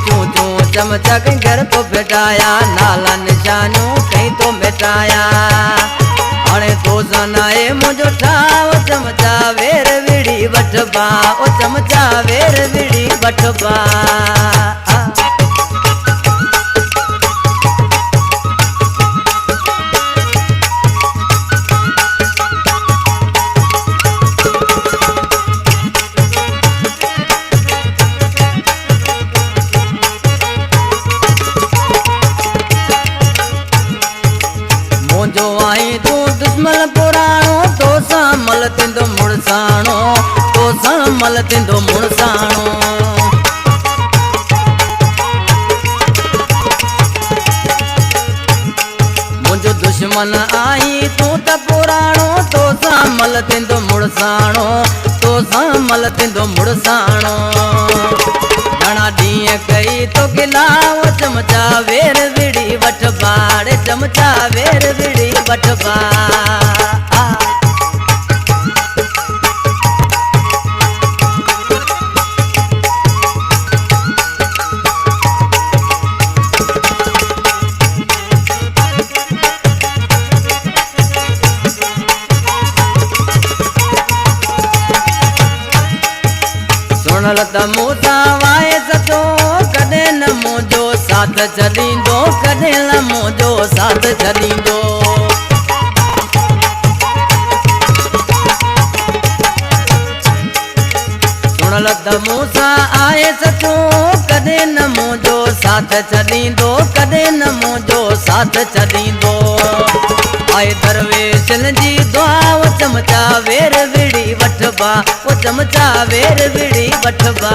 चूं चूं चमचा कहीं घर को भेटाया नाला निशानों कहीं तो मिटाया अणे तो सनाए मुझो ठाव चमचा वेर विड़ी वठबा ओ चमचा वेर विड़ी वठबा जो आई तू दुश्मन पुराणो तो सामल तिंदो मुड़साणो तो सामल तिंदो मुड़साणो मुझो दुश्मन आई तू त पुराणो तो सामल तिंदो मुड़साणो तो सामल तिंदो मुड़साणो घणा ॾींहं कई तो गिलाव चमचा वेर विड़ी वठबा रे चमचा वेर विड़ी वठबा सुनल त मूसा वाए सचो कदे न मुझो साथ छॾींदो कदे न मुझो साथ छॾींदो सुनल त मूसा आए सचो कदे न मुझो साथ छॾींदो कदे न मुझो साथ छॾींदो आए दरवेशन जी दुआ वो चमचा वेर विड़ी वठबा वो चमचा वेर विड़ी वठबा